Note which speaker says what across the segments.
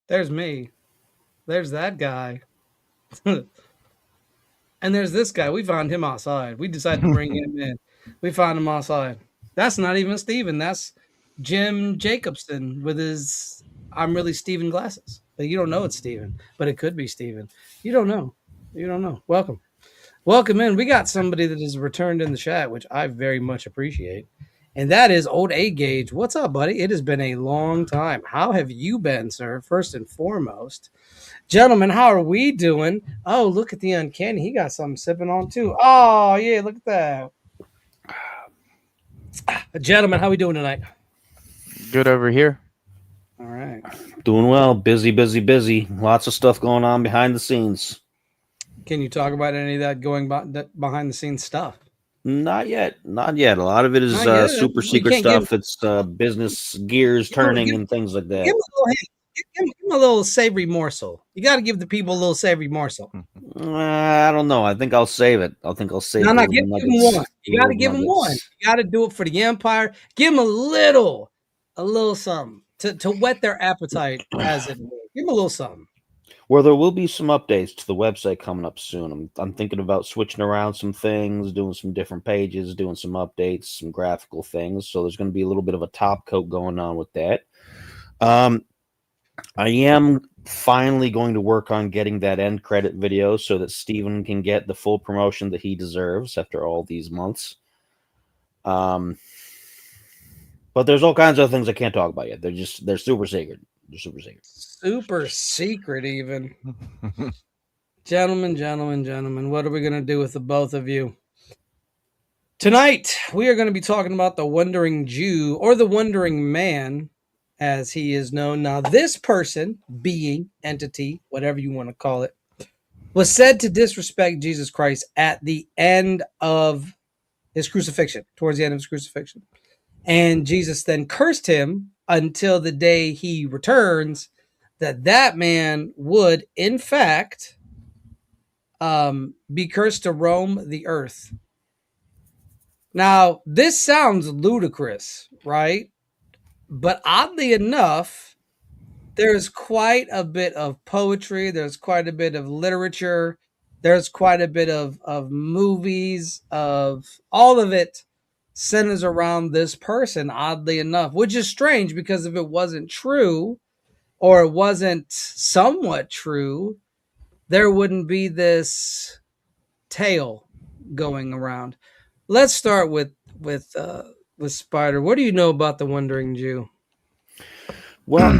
Speaker 1: There's me. There's that guy. And there's this guy. We found him outside. We decided to bring him in. We found him outside. That's not even Steven. That's Jim Jacobson with his I'm really Steven glasses. But you don't know it's Steven, but it could be Steven. You don't know. You don't know. Welcome. Welcome in. We got somebody that has returned in the chat, which I very much appreciate. And that is Old A Gauge. What's up, buddy? It has been a long time. How have you been, sir? First and foremost. Gentlemen, how are we doing? Oh, look at the Uncanny. He got something sipping on too. Oh, yeah, look at that. Gentlemen, how are we doing tonight?
Speaker 2: Good over here.
Speaker 1: All right.
Speaker 3: Doing well. Busy, busy, busy. Lots of stuff going on behind the scenes.
Speaker 1: Can you talk about any of that going behind the scenes stuff?
Speaker 3: Not yet. Not yet. A lot of it is super secret stuff. It's business gears turning and things like that.
Speaker 1: Give him a little hint. Give him a little savory morsel. You got to give the people a little savory morsel.
Speaker 3: I don't know. I think I'll save it. I think I'll save it.
Speaker 1: No, give him one. You got to give him one. You got to do it for the Empire. Give him a little something to whet their appetite, as it were. Give him a little something.
Speaker 3: Well, there will be some updates to the website coming up soon. I'm thinking about switching around some things, doing some different pages, doing some updates, some graphical things. So there's going to be a little bit of a top coat going on with that. I am finally going to work on getting that end credit video so that Steven can get the full promotion that he deserves after all these months. But there's all kinds of things I can't talk about yet. They're super secret. They're super secret.
Speaker 1: Super secret, even. Gentlemen, what are we going to do with the both of you? Tonight, we are going to be talking about the Wandering Jew, or the Wandering Man, as he is known. Now, this person, being, entity, whatever you want to call it, was said to disrespect Jesus Christ at the end of his crucifixion, towards the end of his crucifixion. And Jesus then cursed him until the day he returns, that man would, in fact, be cursed to roam the earth. Now, this sounds ludicrous, right? But oddly enough, there's quite a bit of poetry. There's quite a bit of literature. There's quite a bit of movies, of all of it centers around this person, oddly enough, which is strange because if it wasn't true, or it wasn't somewhat true, there wouldn't be this tale going around. Let's start with Spider. What do you know about the Wandering Jew?
Speaker 3: Well,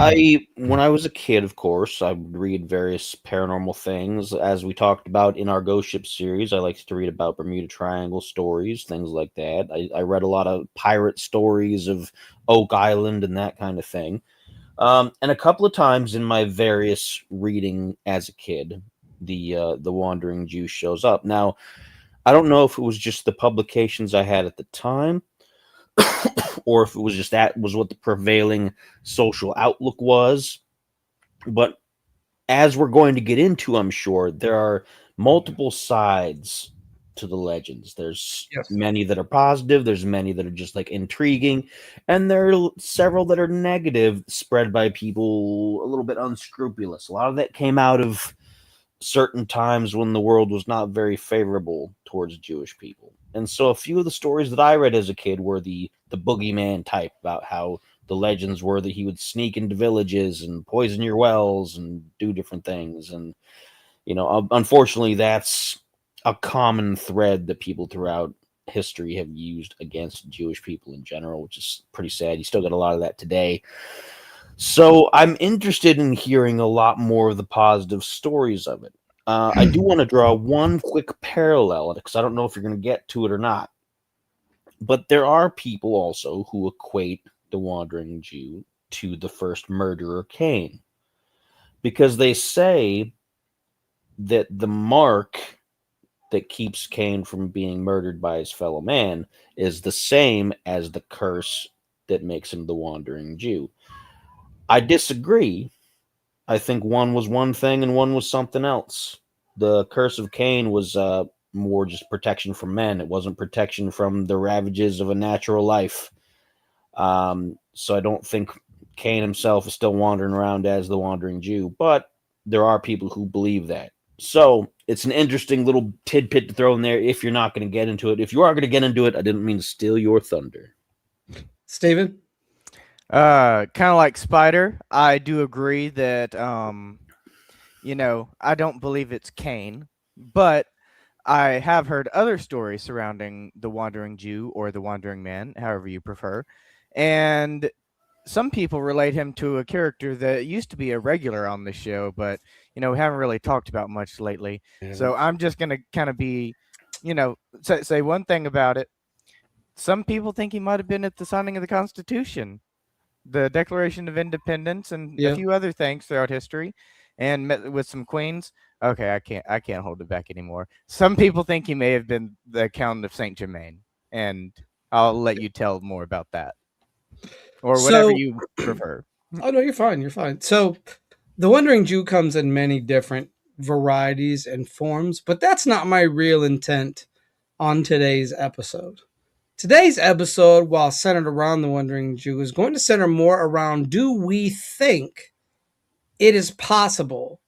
Speaker 3: when I was a kid, of course, I would read various paranormal things. As we talked about in our Ghost Ship series, I liked to read about Bermuda Triangle stories, things like that. I read a lot of pirate stories of Oak Island and that kind of thing. And a couple of times in my various reading as a kid, the Wandering Jew shows up. Now, I don't know if it was just the publications I had at the time, or if it was just that was what the prevailing social outlook was. But as we're going to get into, I'm sure, there are multiple sides to the legends. There's many that are positive, there's many that are just like intriguing, and there are several that are negative, spread by people a little bit unscrupulous. A lot of that came out of certain times when the world was not very favorable towards Jewish people. And so a few of the stories that I read as a kid were the boogeyman type, about how the legends were that he would sneak into villages and poison your wells and do different things. And, unfortunately, that's a common thread that people throughout history have used against Jewish people in general, which is pretty sad. You still got a lot of that today. So I'm interested in hearing a lot more of the positive stories of it. I do want to draw one quick parallel, because I don't know if you're going to get to it or not. But there are people also who equate the Wandering Jew to the first murderer, Cain, because they say that the mark that keeps Cain from being murdered by his fellow man is the same as the curse that makes him the Wandering Jew. I disagree. I think one was one thing and one was something else. The curse of Cain was more just protection from men. It wasn't protection from the ravages of a natural life. So I don't think Cain himself is still wandering around as the wandering Jew, but there are people who believe that. So it's an interesting little tidbit to throw in there if you're not going to get into it. If you are going to get into it, I didn't mean to steal your thunder.
Speaker 1: Steven?
Speaker 2: Kind of like Spider, I do agree that I don't believe it's Cain, but I have heard other stories surrounding the Wandering Jew or the Wandering Man, however you prefer, and some people relate him to a character that used to be a regular on the show, but we haven't really talked about much lately. So I'm just gonna kind of be, say one thing about it. Some people think he might have been at the signing of the Constitution, the Declaration of Independence, and a few other things throughout history, and met with some queens. Okay, I can't hold it back anymore. Some people think he may have been the Count of Saint Germain, and I'll let you tell more about that, or whatever you prefer.
Speaker 1: Oh no, you're fine. You're fine. So, the Wandering Jew comes in many different varieties and forms, but that's not my real intent on today's episode. Today's episode, while centered around the Wandering Jew, is going to center more around, do we think it is possible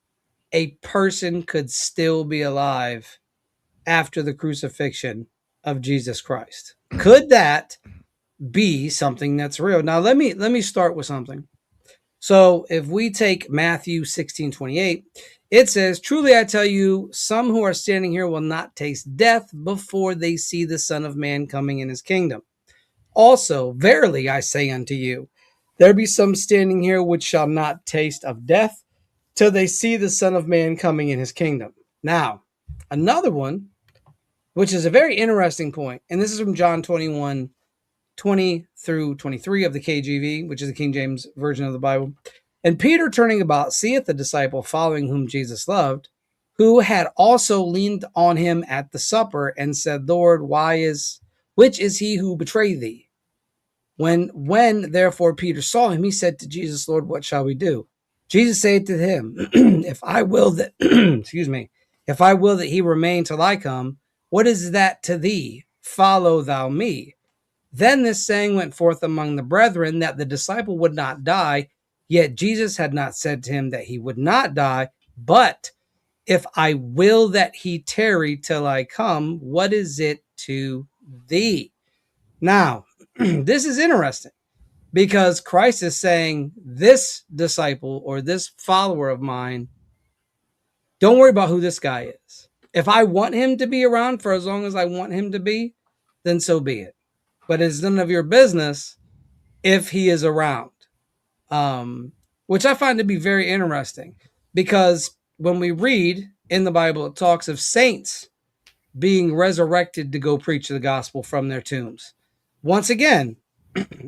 Speaker 1: a person could still be alive after the crucifixion of Jesus Christ? Could that be something that's real? Now let me start with something. So if we take Matthew 16:28, it says, "Truly I tell you, some who are standing here will not taste death before they see the Son of Man coming in his kingdom. Also, verily I say unto you, there be some standing here which shall not taste of death till they see the Son of Man coming in his kingdom." Now, another one, which is a very interesting point, and this is from John 21:20 through 23 of the KJV, which is the King James Version of the Bible. "And Peter, turning about, seeth the disciple following whom Jesus loved, who had also leaned on him at the supper, and said, Lord, which is he who betrayed thee? When therefore Peter saw him, he said to Jesus, Lord, what shall we do? Jesus said to him, if I will that, if I will that he remain till I come, what is that to thee? Follow thou me. Then this saying went forth among the brethren, that the disciple would not die. Yet Jesus had not said to him that he would not die, but if I will that he tarry till I come, what is it to thee?" Now, this is interesting because Christ is saying, this disciple or this follower of mine, don't worry about who this guy is. If I want him to be around for as long as I want him to be, then so be it. But it's none of your business if he is around. Which I find to be very interesting because when we read in the Bible, it talks of saints being resurrected to go preach the gospel from their tombs. Once again,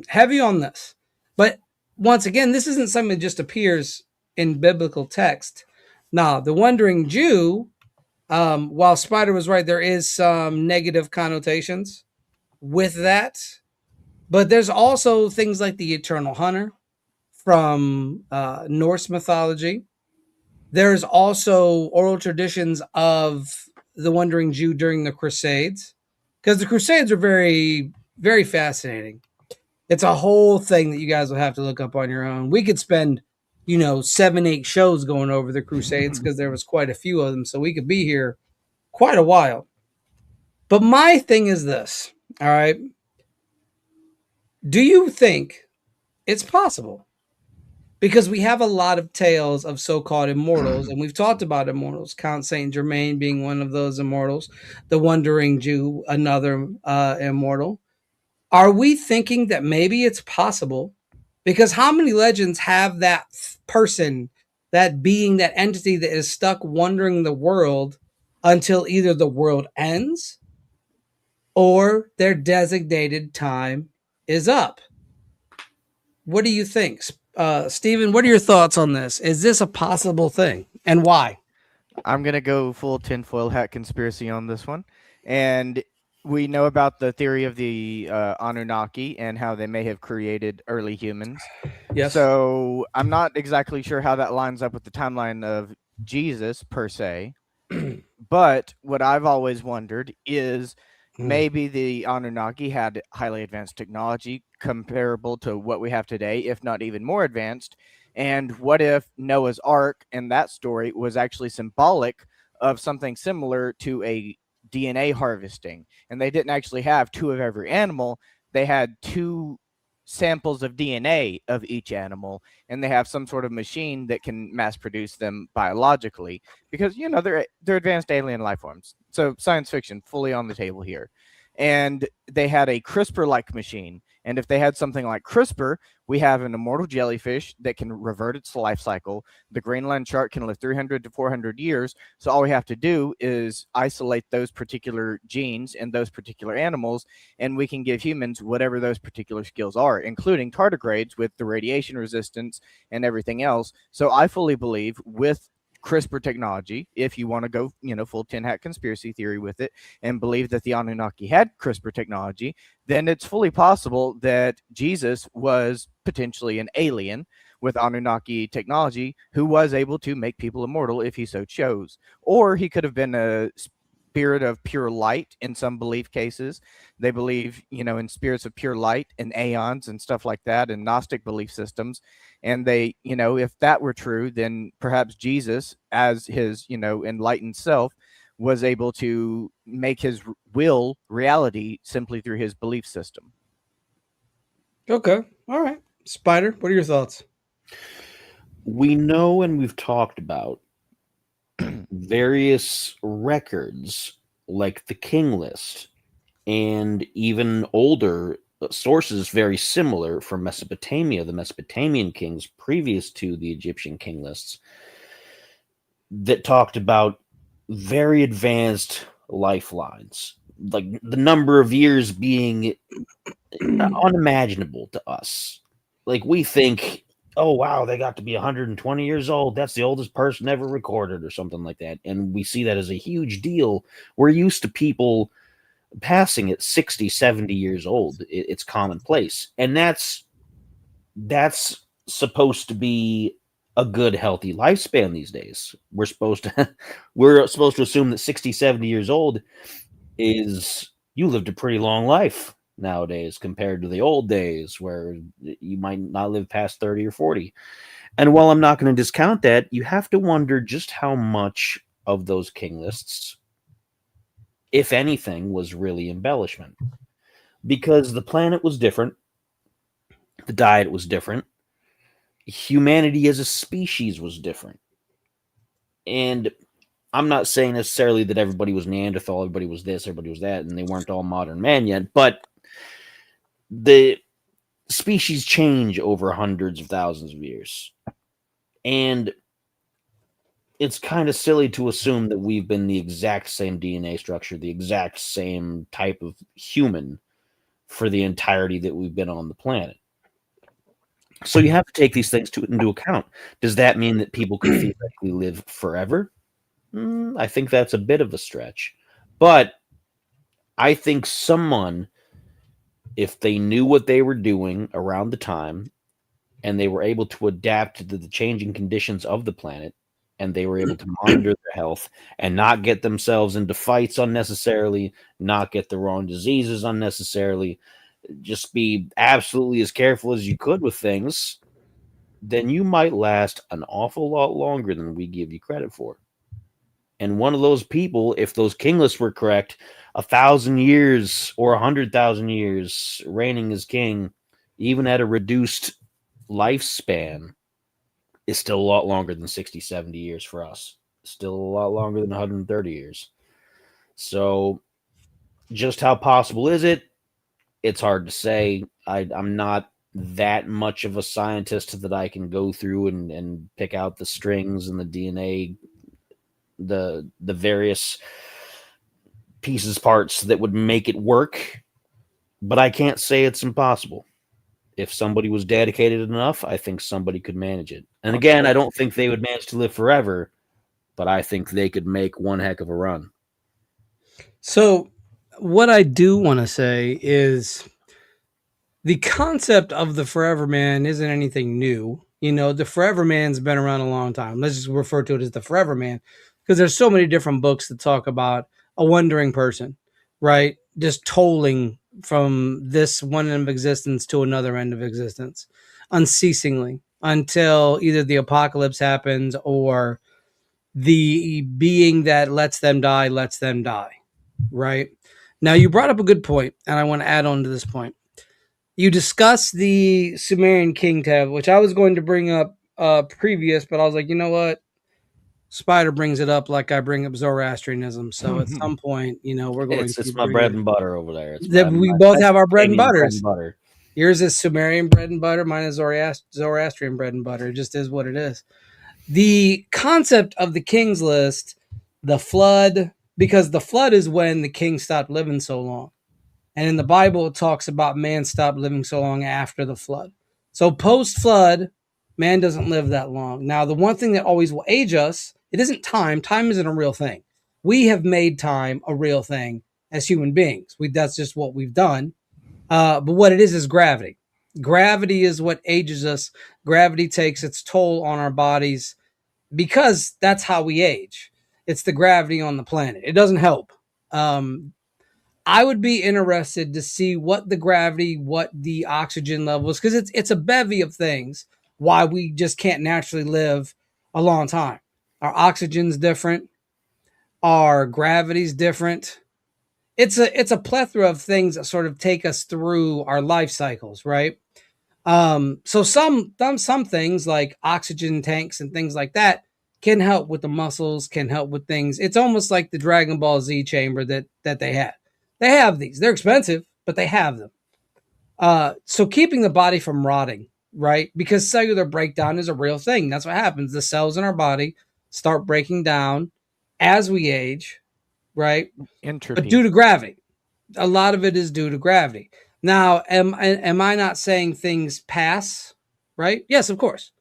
Speaker 1: heavy on this. But once again, this isn't something that just appears in biblical text. Now, the Wandering Jew, while Spider was right, there is some negative connotations with that. But there's also things like the Eternal Hunter from Norse mythology. There's also oral traditions of the Wandering Jew during the Crusades, because the Crusades are very, very fascinating. It's a whole thing that you guys will have to look up on your own. We could spend, 7-8 shows going over the Crusades because there was quite a few of them, so we could be here quite a while. But my thing is this, all right? Do you think it's possible? Because we have a lot of tales of so-called immortals, and we've talked about immortals. Count Saint Germain being one of those immortals, the Wandering Jew, another immortal. Are we thinking that maybe it's possible? Because how many legends have that person, that being, that entity that is stuck wandering the world until either the world ends or their designated time is up? What do you think? Steven, what are your thoughts on this? Is this a possible thing, and why?
Speaker 2: I'm going to go full tinfoil hat conspiracy on this one. And we know about the theory of the Anunnaki and how they may have created early humans.
Speaker 1: Yes.
Speaker 2: So I'm not exactly sure how that lines up with the timeline of Jesus per se. But what I've always wondered is, Maybe the Anunnaki had highly advanced technology comparable to what we have today, if not even more advanced. And what if Noah's Ark and that story was actually symbolic of something similar to a DNA harvesting? And they didn't actually have two of every animal, they had two samples of DNA of each animal, and they have some sort of machine that can mass produce them biologically because they're advanced alien life forms. So science fiction fully on the table here. And they had a CRISPR-like machine. And if they had something like CRISPR, we have an immortal jellyfish that can revert its life cycle. The Greenland shark can live 300 to 400 years. So all we have to do is isolate those particular genes in those particular animals, and we can give humans whatever those particular skills are, including tardigrades with the radiation resistance and everything else. So I fully believe with CRISPR technology, if you want to go, full tin hat conspiracy theory with it and believe that the Anunnaki had CRISPR technology, then it's fully possible that Jesus was potentially an alien with Anunnaki technology who was able to make people immortal if he so chose. Or he could have been a spirit of pure light in some belief cases. They believe, in spirits of pure light and aeons and stuff like that, and Gnostic belief systems. And they, if that were true, then perhaps Jesus, as his, enlightened self, was able to make his will reality simply through his belief system.
Speaker 1: Okay. All right. Spider, what are your thoughts?
Speaker 3: We know and we've talked about various records like the King List and even older sources very similar from Mesopotamia, the Mesopotamian kings previous to the Egyptian king lists, that talked about very advanced lifelines, like the number of years being unimaginable to us. Like we think, oh wow, they got to be 120 years old. That's the oldest person ever recorded or something like that. And we see that as a huge deal. We're used to people passing at 60, 70 years old. It's commonplace. And that's supposed to be a good, healthy lifespan these days. We're supposed to assume that 60, 70 years old is, you lived a pretty long life nowadays compared to the old days where you might not live past 30 or 40. And while I'm not going to discount that, you have to wonder just how much of those king lists, if anything, was really embellishment. Because the planet was different, the diet was different, humanity as a species was different. And I'm not saying necessarily that everybody was Neanderthal, everybody was this, everybody was that, and they weren't all modern man yet, but the species change over hundreds of thousands of years. And it's kind of silly to assume that we've been the exact same DNA structure, the exact same type of human for the entirety that we've been on the planet. So you have to take these things into account. Does that mean that people could theoretically live forever? I think that's a bit of a stretch. But I think someone, if they knew what they were doing around the time and they were able to adapt to the changing conditions of the planet, and they were able to monitor their health and not get themselves into fights unnecessarily, not get the wrong diseases unnecessarily, just be absolutely as careful as you could with things, then you might last an awful lot longer than we give you credit for. And one of those people, if those king lists were correct, 1,000 years or 100,000 years reigning as king, even at a reduced lifespan, is still a lot longer than 60, 70 years for us. Still a lot longer than 130 years. So just how possible is it? It's hard to say. I'm not that much of a scientist that I can go through and pick out the strings and the DNA, the various pieces, parts that would make it work. But I can't say it's impossible. If somebody was dedicated enough, I think somebody could manage it. And again, I don't think they would manage to live forever, but I think they could make one heck of a run.
Speaker 1: So, what I do want to say is the concept of the Forever Man isn't anything new. The Forever Man's been around a long time. Let's just refer to it as the Forever Man because there's so many different books that talk about a wandering person, right? just tolling from this one end of existence to another end of existence unceasingly until either the apocalypse happens or the being that lets them die, right? Now, you brought up a good point, and I want to add on to this point. You discussed the Sumerian king tab, which I was going to bring up previous, but I was like, you know what? Spider brings it up like I bring up Zoroastrianism. So at some point, we're going to
Speaker 3: It's my
Speaker 1: bring
Speaker 3: bread
Speaker 1: it.
Speaker 3: and butter over there.
Speaker 1: We both have our bread and butters.
Speaker 3: butter.
Speaker 1: Yours is Sumerian bread and butter. Mine is Zoroastrian bread and butter. It just is what it is. The concept of the king's list, the flood, because the flood is when the king stopped living so long. And in the Bible, it talks about man stopped living so long after the flood. So post-flood, man doesn't live that long. Now, the one thing that always will age us, it isn't time. Time isn't a real thing. We have made time a real thing as human beings. That's just what we've done. But what it is gravity. Gravity is what ages us. Gravity takes its toll on our bodies because that's how we age. It's the gravity on the planet. It doesn't help. I would be interested to see what the gravity, what the oxygen levels, because it's a bevy of things why we just can't naturally live a long time. Our oxygen's different. Our gravity's different. It's a plethora of things that sort of take us through our life cycles, right? So some things like oxygen tanks and things like that can help with the muscles, can help with things. It's almost like the Dragon Ball Z chamber that they had. They have these. They're expensive, but they have them. So keeping the body from rotting, right? Because cellular breakdown is a real thing. That's what happens. The cells in our body start breaking down as we age, right?
Speaker 2: Entropy.
Speaker 1: But due to gravity. A lot of it is due to gravity. Now, am I not saying things pass, right? Yes, of course.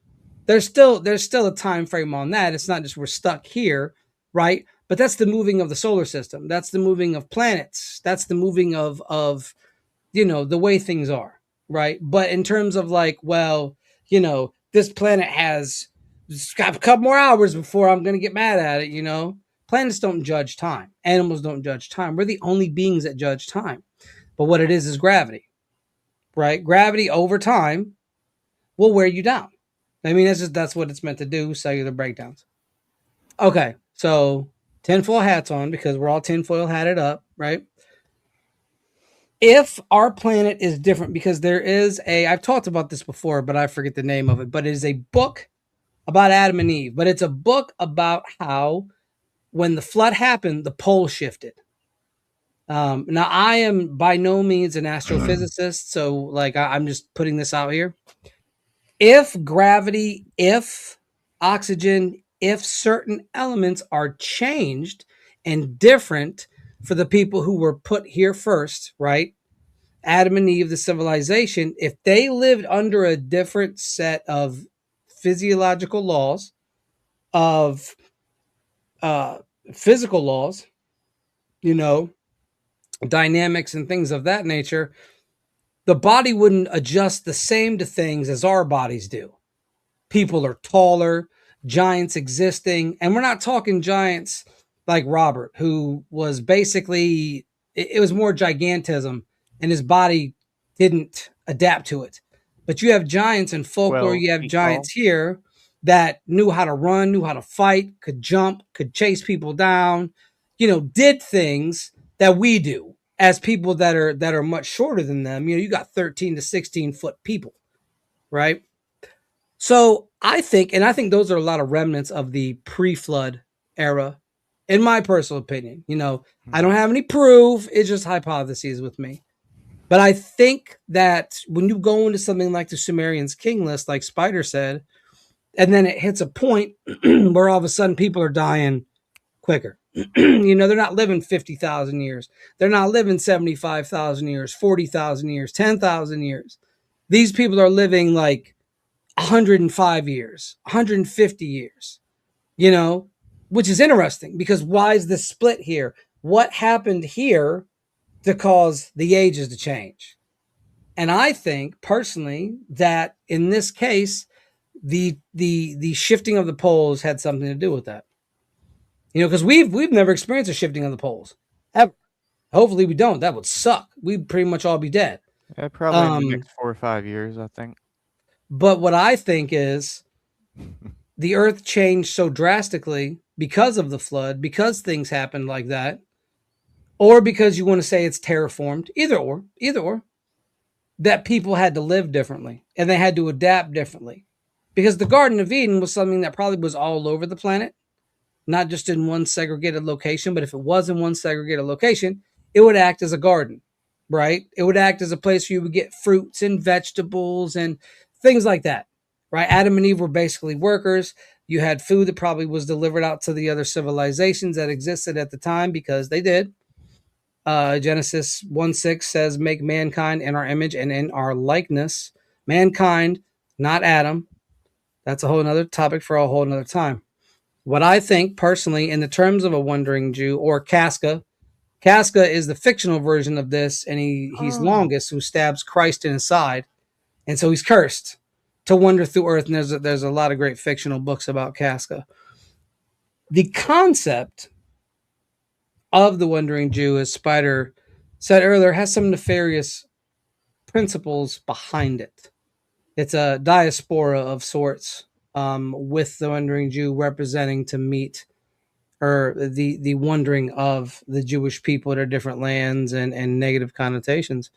Speaker 1: There's still a time frame on that. It's not just we're stuck here, right? But that's the moving of the solar system. That's the moving of planets. That's the moving of the way things are, right? But in terms of like, well, this planet has got a couple more hours before I'm going to get mad at it, Planets don't judge time. Animals don't judge time. We're the only beings that judge time. But what it is gravity, right? Gravity over time will wear you down. I mean, that's what it's meant to do, cellular breakdowns. Okay, so tinfoil hats on because we're all tinfoil hatted up, right? If our planet is different, because there is I've talked about this before, but I forget the name of it, but it is a book about Adam and Eve, but it's a book about how when the flood happened, the pole shifted. Now, I am by no means an astrophysicist, so like I'm just putting this out here. If gravity, if oxygen, if certain elements are changed and different for the people who were put here first, right? Adam and Eve, the civilization, if they lived under a different set of physiological laws, of physical laws, dynamics and things of that nature, the body wouldn't adjust the same to things as our bodies do. People are taller, giants existing, and we're not talking giants like Robert, who was basically, it was more gigantism, and his body didn't adapt to it. But you have giants in folklore, you have giants here that knew how to run, knew how to fight, could jump, could chase people down, did things that we do as people that are much shorter than them. You got 13 to 16 foot people, right? So I think those are a lot of remnants of the pre-flood era, in my personal opinion. I don't have any proof. It's just hypotheses with me. But I think that when you go into something like the Sumerians king list, like Spider said, and then it hits a point where all of a sudden people are dying quicker. They're not living 50,000 years. They're not living 75,000 years, 40,000 years, 10,000 years. These people are living like 105 years, 150 years, which is interesting because why is this split here? What happened here to cause the ages to change? And I think personally that in this case, the shifting of the poles had something to do with that. Because we've never experienced a shifting of the poles ever. Hopefully we don't. That would suck. We'd pretty much all be dead.
Speaker 2: Yeah, probably in the next 4 or 5 years, I think.
Speaker 1: But what I think is the earth changed so drastically because of the flood, because things happened like that, or because you want to say it's terraformed, either or, that people had to live differently and they had to adapt differently. Because the Garden of Eden was something that probably was all over the planet, not just in one segregated location, but if it was in one segregated location, it would act as a garden, right? It would act as a place where you would get fruits and vegetables and things like that, right? Adam and Eve were basically workers. You had food that probably was delivered out to the other civilizations that existed at the time because they did. Genesis 1:6 says, make mankind in our image and in our likeness. Mankind, not Adam. That's a whole nother topic for a whole nother time. What I think personally, in the terms of a wandering Jew or Casca, Casca is the fictional version of this, and he's Longus, who stabs Christ in his side, and so he's cursed to wander through earth. And there's a lot of great fictional books about Casca. The concept of the wandering Jew, as Spider said earlier, has some nefarious principles behind it. It's a diaspora of sorts, with the wandering Jew representing to meet or the wandering of the Jewish people to different lands and negative connotations.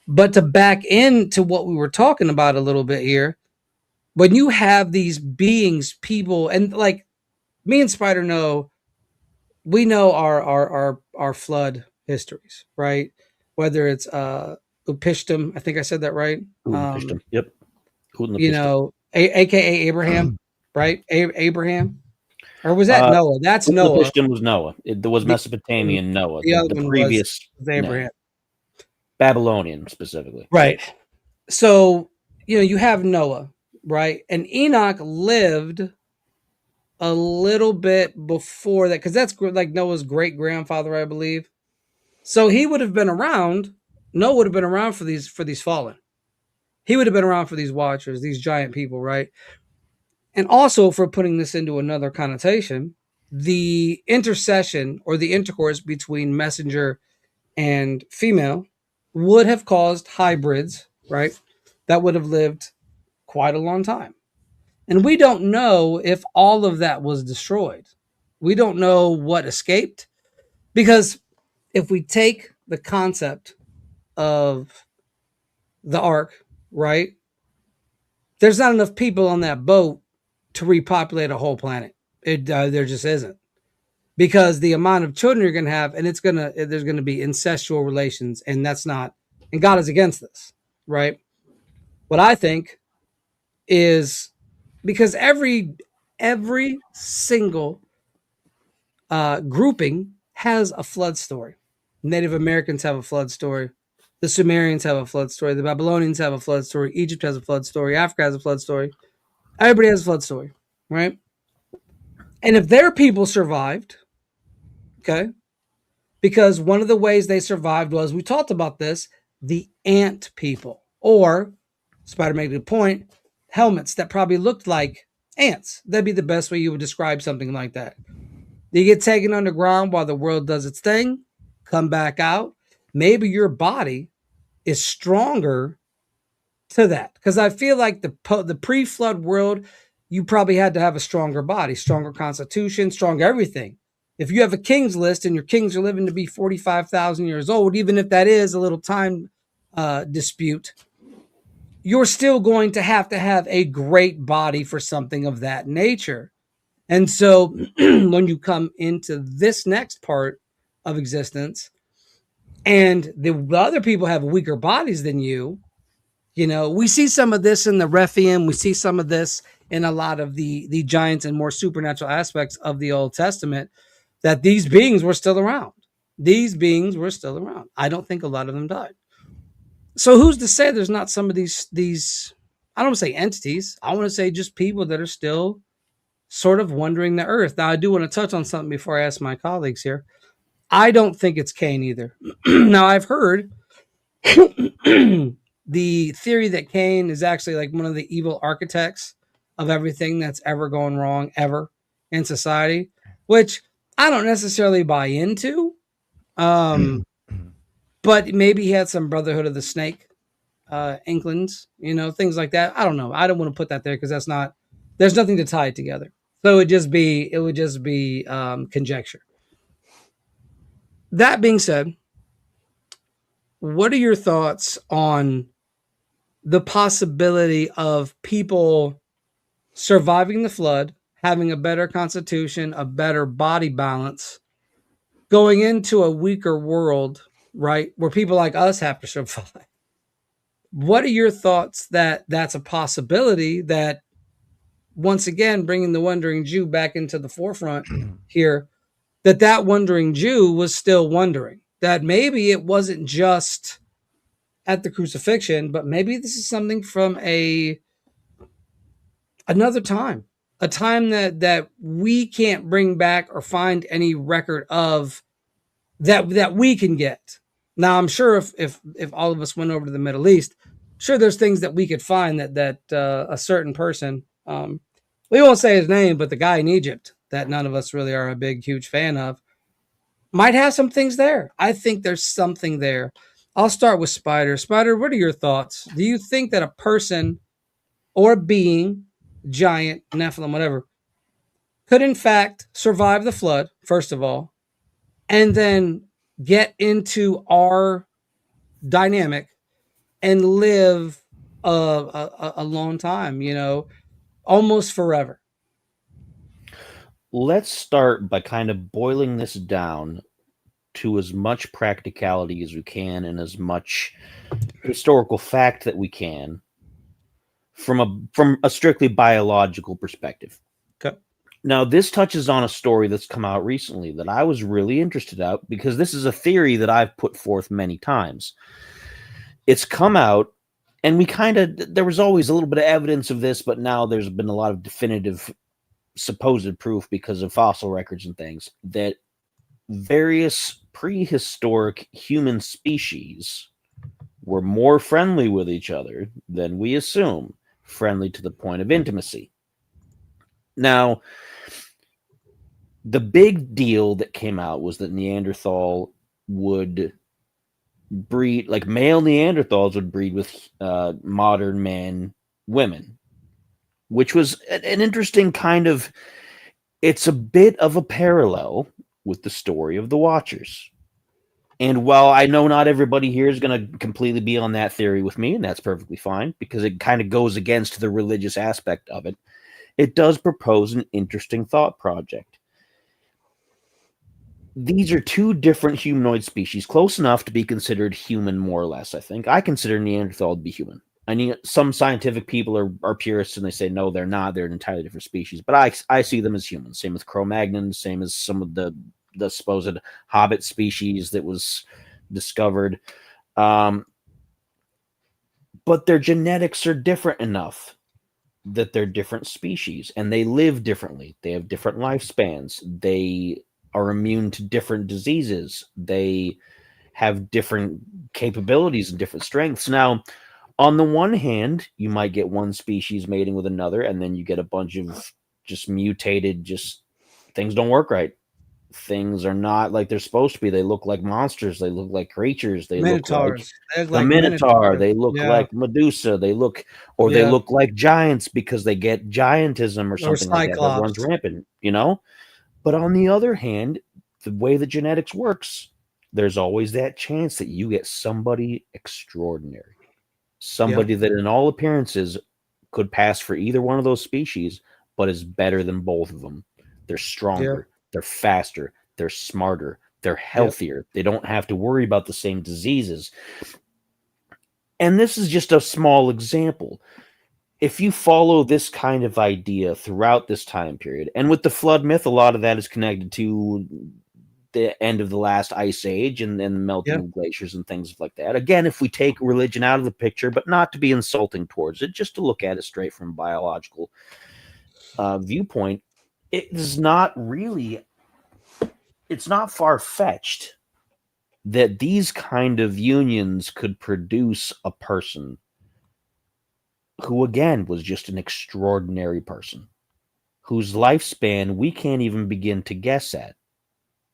Speaker 1: But to back into what we were talking about a little bit here, when you have these beings, people, and like me and Spider know, we know our flood histories, right? Whether it's Upishtim, I think I said that right.
Speaker 3: Yep.
Speaker 1: You know, aka Abraham, right? Abraham. Or was that Noah? That's Noah.
Speaker 3: Upishtim was Noah. It was Mesopotamian Noah.
Speaker 1: The other
Speaker 3: the
Speaker 1: one
Speaker 3: previous
Speaker 1: was Abraham.
Speaker 3: Babylonian specifically.
Speaker 1: Right. So, you have Noah, right? And Enoch lived a little bit before that, because that's like Noah's great grandfather, I believe. So he would have been around. Noah would have been around for these fallen. He would have been around for these watchers, these giant people, right? And also, for putting this into another connotation, the intercession or the intercourse between messenger and female would have caused hybrids, right? That would have lived quite a long time. And we don't know if all of that was destroyed. We don't know what escaped, because if we take the concept of the ark, right? There's not enough people on that boat to repopulate a whole planet. There just isn't, because the amount of children you're going to have, and there's going to be incestual relations, and that's not, and God is against this, right? What I think is, because every single grouping has a flood story. Native Americans have a flood story. The Sumerians have a flood story. The Babylonians have a flood story. Egypt has a flood story. Africa has a flood story. Everybody has a flood story, right? And if their people survived, okay, because one of the ways they survived was, we talked about this, the ant people, or Spider made a good point, helmets that probably looked like ants. That'd be the best way you would describe something like that. You get taken underground while the world does its thing, come back out. Maybe your body is stronger to that, because I feel like the pre-flood world, you probably had to have a stronger body, stronger constitution, stronger everything. If you have a king's list and your kings are living to be 45,000 years old, even if that is a little time dispute, you're still going to have a great body for something of that nature. And so when you come into this next part of existence, and the other people have weaker bodies than you, we see some of this in the Rephaim. We see some of this in a lot of the giants and more supernatural aspects of the Old Testament, that these beings were still around. These beings were still around. I don't think a lot of them died. So who's to say there's not some of these, I don't want to say entities, I want to say just people that are still sort of wandering the earth. Now, I do want to touch on something before I ask my colleagues here. I don't think it's Cain either. Now, I've heard the theory that Cain is actually like one of the evil architects of everything that's ever gone wrong ever in society, which I don't necessarily buy into. But maybe he had some Brotherhood of the Snake inklings, things like that. I don't know. I don't want to put that there because that's not. There's nothing to tie it together. So it would just be conjecture. That being said, what are your thoughts on the possibility of people surviving the flood, having a better constitution, a better body balance, going into a weaker world, right, where people like us have to survive? What are your thoughts that that's a possibility, that once again, bringing the wandering Jew back into the forefront here, that wandering Jew was still wondering, that maybe it wasn't just at the crucifixion, but maybe this is something from another time, a time that we can't bring back or find any record of, that we can get. Now, I'm sure if all of us went over to the Middle East, sure there's things that we could find that a certain person, we won't say his name, but the guy in Egypt that none of us really are a big huge fan of, might have some things there. I think there's something there. I'll start with Spider. Spider, what are your thoughts? Do you think that a person or being, giant, Nephilim, whatever, could in fact survive the flood, first of all, and then get into our dynamic and live a long time, almost forever?
Speaker 3: Let's start by kind of boiling this down to as much practicality as we can and as much historical fact that we can from a strictly biological perspective.
Speaker 1: Okay.
Speaker 3: Now, this touches on a story that's come out recently that I was really interested in, because this is a theory that I've put forth many times. It's come out, and there was always a little bit of evidence of this, but now there's been a lot of definitive supposed proof because of fossil records and things that various prehistoric human species were more friendly with each other than we assume, friendly to the point of intimacy. Now, the big deal that came out was that Neanderthal would breed, like male Neanderthals would breed with modern man women, which was an interesting kind of, it's a bit of a parallel with the story of the Watchers. And while I know not everybody here is going to completely be on that theory with me, and that's perfectly fine, because it kind of goes against the religious aspect of it, it does propose an interesting thought project. These are two different humanoid species, close enough to be considered human, more or less, I think. I consider Neanderthal to be human. I mean, some scientific people are purists and they say, no, they're not. They're an entirely different species. But I see them as humans. Same with Cro-Magnons, same as some of the supposed hobbit species that was discovered. But their genetics are different enough that they're different species, and they live differently. They have different lifespans. They are immune to different diseases. They have different capabilities and different strengths. Now, on the one hand, you might get one species mating with another, and then you get a bunch of just mutated, just things don't work right. Things are not like they're supposed to be. They look like monsters. They look like creatures. They
Speaker 1: Minotaurs.
Speaker 3: look like the Minotaur. They look like Medusa. They look like giants because they get giantism or something like that runs rampant, But on the other hand, the way the genetics works, there's always that chance that you get somebody extraordinary. Somebody that in all appearances could pass for either one of those species, but is better than both of them. They're stronger. They're faster. They're smarter. They're healthier. They don't have to worry about the same diseases. And this is just a small example. If you follow this kind of idea throughout this time period, and with the flood myth, a lot of that is connected to the end of the last ice age and the melting of glaciers and things like that. Again, if we take religion out of the picture, but not to be insulting towards it, just to look at it straight from a biological viewpoint, it's not far-fetched that these kind of unions could produce a person who, again, was just an extraordinary person, whose lifespan we can't even begin to guess at.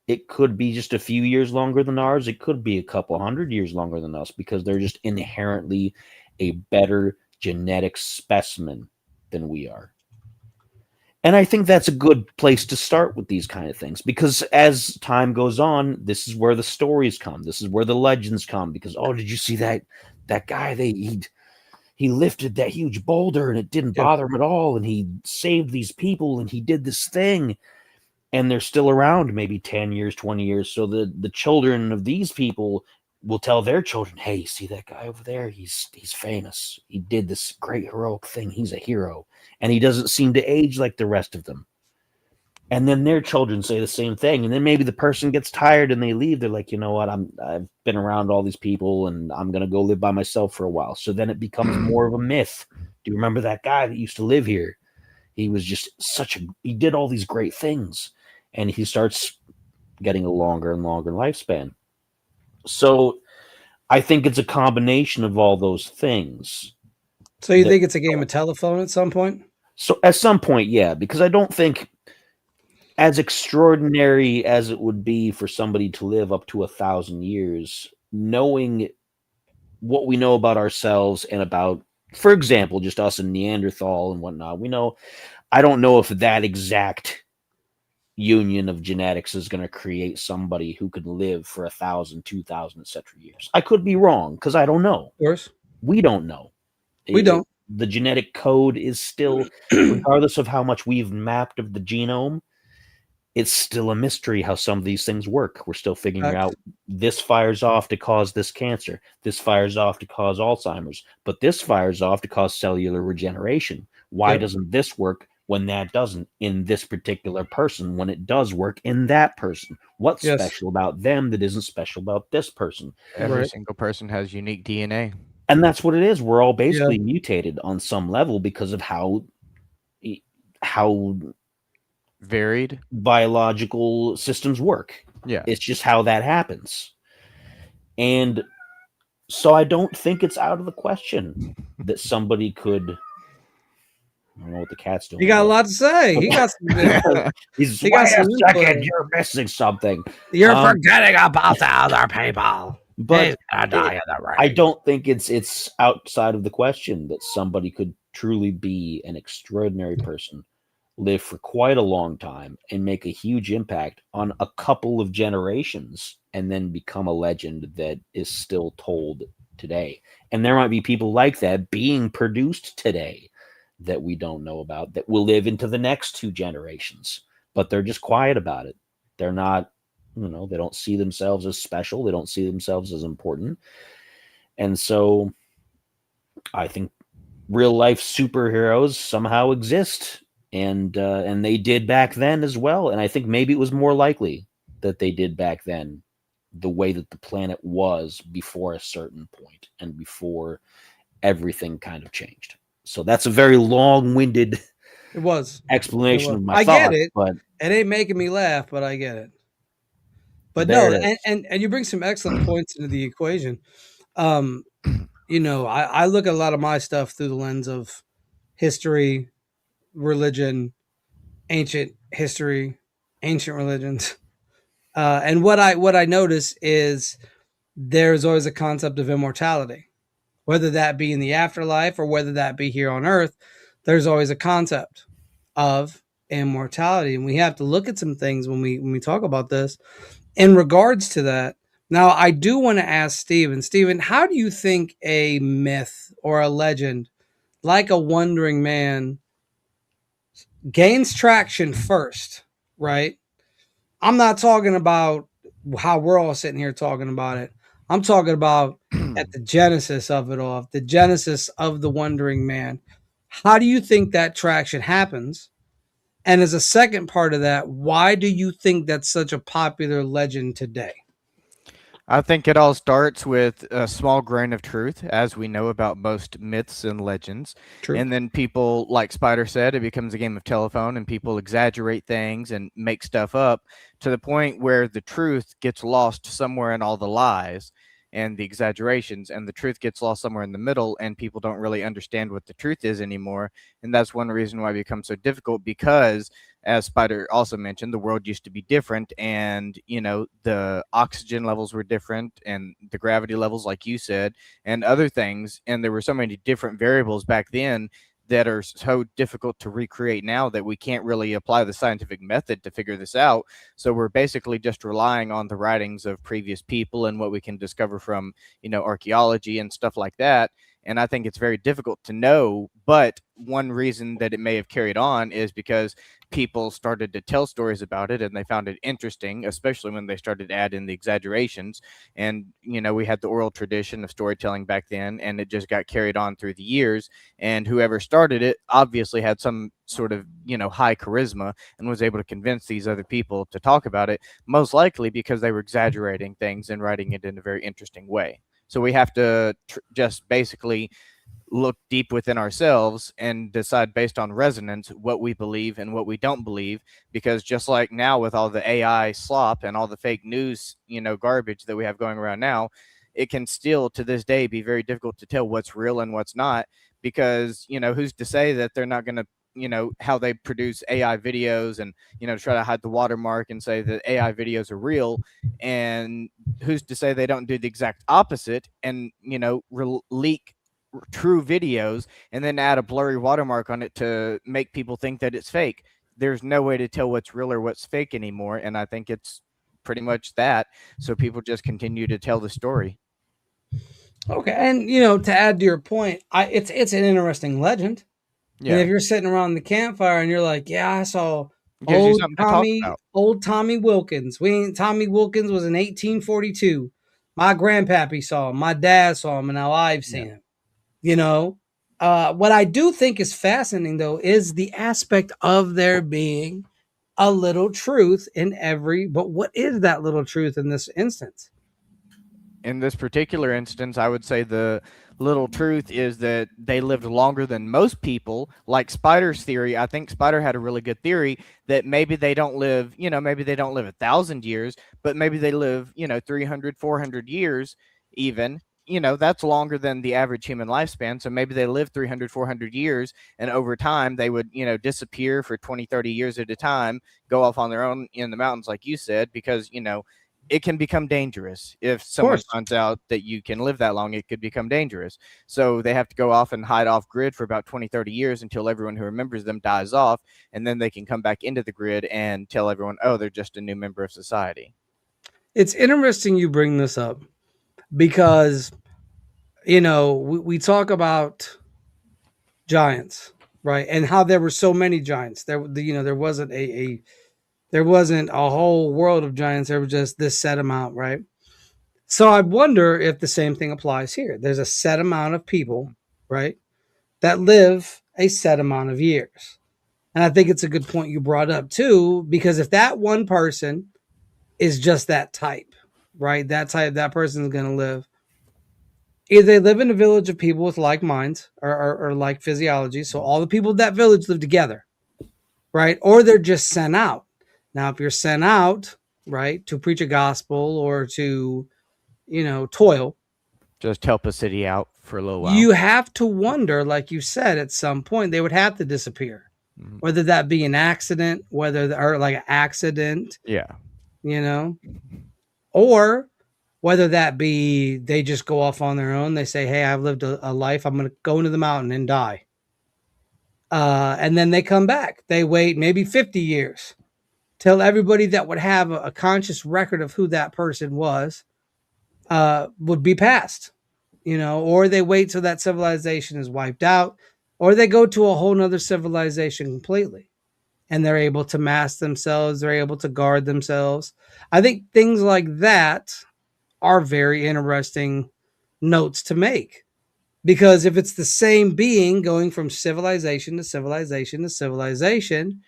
Speaker 3: It could be just a few years longer than ours. It could be a couple hundred years longer than us because they're just inherently a better genetic specimen than we are. And I think that's a good place to start with these kind of things because as time goes on, this is where the stories come. This is where the legends come because, oh, did you see that guy? He lifted that huge boulder and it didn't bother him at all. And he saved these people and he did this thing. And they're still around maybe 10 years, 20 years. So the children of these people will tell their children, hey, see that guy over there? He's famous. He did this great heroic thing. He's a hero. And he doesn't seem to age like the rest of them. And then their children say the same thing. And then maybe the person gets tired and they leave. They're like, you know what? I've been around all these people and I'm going to go live by myself for a while. So then it becomes more of a myth. Do you remember that guy that used to live here? He was just he did all these great things. And he starts getting a longer and longer lifespan. So I think it's a combination of all those things.
Speaker 1: So you think it's a game of telephone at some point?
Speaker 3: So at some point, yeah, because I don't think as extraordinary as it would be for somebody to live up to 1,000 years, knowing what we know about ourselves and about, for example, just us and Neanderthal and whatnot, I don't know if that exact union of genetics is going to create somebody who could live for 1,000, 2,000, etc. years. I could be wrong because I don't know.
Speaker 1: Of course.
Speaker 3: We don't know.
Speaker 1: We don't.
Speaker 3: The genetic code is still, regardless of how much we've mapped of the genome, it's still a mystery how some of these things work. We're still figuring out this fires off to cause this cancer. This fires off to cause Alzheimer's. But this fires off to cause cellular regeneration. Why doesn't this work when that doesn't in this particular person when it does work in that person? What's special about them that isn't special about this person?
Speaker 2: Every single person has unique DNA.
Speaker 3: And that's what it is. We're all basically mutated on some level because of how
Speaker 2: varied
Speaker 3: biological systems work.
Speaker 2: Yeah.
Speaker 3: It's just how that happens. And so I don't think it's out of the question that somebody could. I don't know what the cat's doing.
Speaker 1: He got a lot to say. He got some.
Speaker 3: He's wait a second, you're missing something.
Speaker 1: You're forgetting about the other people.
Speaker 3: But I don't think it's outside of the question that somebody could truly be an extraordinary person, live for quite a long time, and make a huge impact on a couple of generations, and then become a legend that is still told today. And there might be people like that being produced today that we don't know about that will live into the next 2 generations, but they're just quiet about it. They're not, they don't see themselves as special. They don't see themselves as important. And so I think real life superheroes somehow exist, and they did back then as well. And I think maybe it was more likely that they did back then, the way that the planet was before a certain point and before everything kind of changed. So that's a very long-winded explanation of my thoughts.
Speaker 1: I get it,
Speaker 3: but
Speaker 1: it ain't making me laugh, but I get it. But no, and you bring some excellent points into the equation. I look at a lot of my stuff through the lens of history, religion, ancient history, ancient religions. And what I notice is there's always a concept of immortality. Whether that be in the afterlife or whether that be here on Earth, there's always a concept of immortality. And we have to look at some things when we talk about this in regards to that. Now, I do want to ask Steven, how do you think a myth or a legend like a Wandering Man gains traction first, right? I'm not talking about how we're all sitting here talking about it. I'm talking about at the genesis of it all, the genesis of the Wandering Man. How do you think that traction happens? And as a second part of that, why do you think that's such a popular legend today?
Speaker 2: I think it all starts with a small grain of truth, as we know about most myths and legends.
Speaker 1: True.
Speaker 2: And then people, like Spider said, it becomes a game of telephone, and people exaggerate things and make stuff up to the point where the truth gets lost somewhere in all the lies and the exaggerations, and the truth gets lost somewhere in the middle, and people don't really understand what the truth is anymore. And that's one reason why it becomes so difficult, because as Spider also mentioned, the world used to be different, and the oxygen levels were different, and the gravity levels, like you said, and other things, and there were so many different variables back then that are so difficult to recreate now that we can't really apply the scientific method to figure this out. So we're basically just relying on the writings of previous people and what we can discover from archaeology and stuff like that. And I think it's very difficult to know. But one reason that it may have carried on is because people started to tell stories about it and they found it interesting, especially when they started to add in the exaggerations. And, we had the oral tradition of storytelling back then, and it just got carried on through the years. And whoever started it obviously had some sort of, high charisma and was able to convince these other people to talk about it, most likely because they were exaggerating things and writing it in a very interesting way. So we have to just basically look deep within ourselves and decide based on resonance what we believe and what we don't believe. Because just like now with all the AI slop and all the fake news, garbage that we have going around now, it can still to this day be very difficult to tell what's real and what's not. Because, who's to say that they're not going to, how they produce AI videos and, try to hide the watermark and say that AI videos are real. And who's to say they don't do the exact opposite and, leak true videos and then add a blurry watermark on it to make people think that it's fake. There's no way to tell what's real or what's fake anymore. And I think it's pretty much that. So people just continue to tell the story.
Speaker 1: Okay, and to add to your point, it's an interesting legend. Yeah. And if you're sitting around the campfire and you're like, yeah, I saw old Tommy Wilkins. Tommy Wilkins was in 1842. My grandpappy saw him, my dad saw him, and now I've seen him. What I do think is fascinating though is the aspect of there being a little truth in but what is that little truth in this instance?
Speaker 2: In this particular instance, I would say the little truth is that they lived longer than most people. Like Spider's theory, I think Spider had a really good theory that maybe they don't live, maybe they don't live 1,000 years, but maybe they live, 300, 400 years even. That's longer than the average human lifespan. So maybe they live 300, 400 years, and over time they would, disappear for 20, 30 years at a time, go off on their own in the mountains, like you said, because, it can become dangerous. If someone finds out that you can live that long, it could become dangerous. So they have to go off and hide off grid for about 20, 30 years until everyone who remembers them dies off. And then they can come back into the grid and tell everyone, oh, they're just a new member of society.
Speaker 1: It's interesting you bring this up because, we talk about giants, right? And how there were so many giants. There wasn't there wasn't a whole world of giants. There was just this set amount, right? So I wonder if the same thing applies here. There's a set amount of people, right, that live a set amount of years. And I think it's a good point you brought up too, because if that one person is just that type, right, that person is going to live. Either they live in a village of people with like minds or like physiology. So all the people of that village live together, right? Or they're just sent out. Now, if you're sent out, right, to preach a gospel or to, toil,
Speaker 2: just help a city out for a little while,
Speaker 1: you have to wonder, like you said, at some point they would have to disappear, whether that be an accident, or like an accident, or whether that be they just go off on their own. They say, hey, I've lived a life. I'm going to go into the mountain and die. And then they come back. They wait maybe 50 years. Tell everybody that would have a conscious record of who that person was would be passed, or they wait till that civilization is wiped out, or they go to a whole nother civilization completely, and they're able to mask themselves. They're able to guard themselves. I think things like that are very interesting notes to make, because if it's the same being going from civilization to civilization to civilization,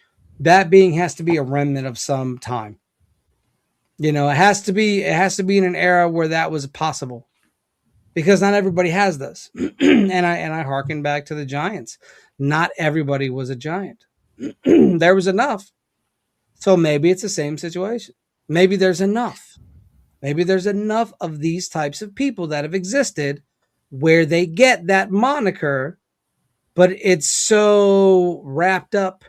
Speaker 1: that being has to be a remnant of some time. It has to be in an era where that was possible, because not everybody has this. and I hearken back to the giants. Not everybody was a giant. There was enough. So maybe it's the same situation. Maybe there's enough. Maybe there's enough of these types of people that have existed where they get that moniker, but it's so wrapped up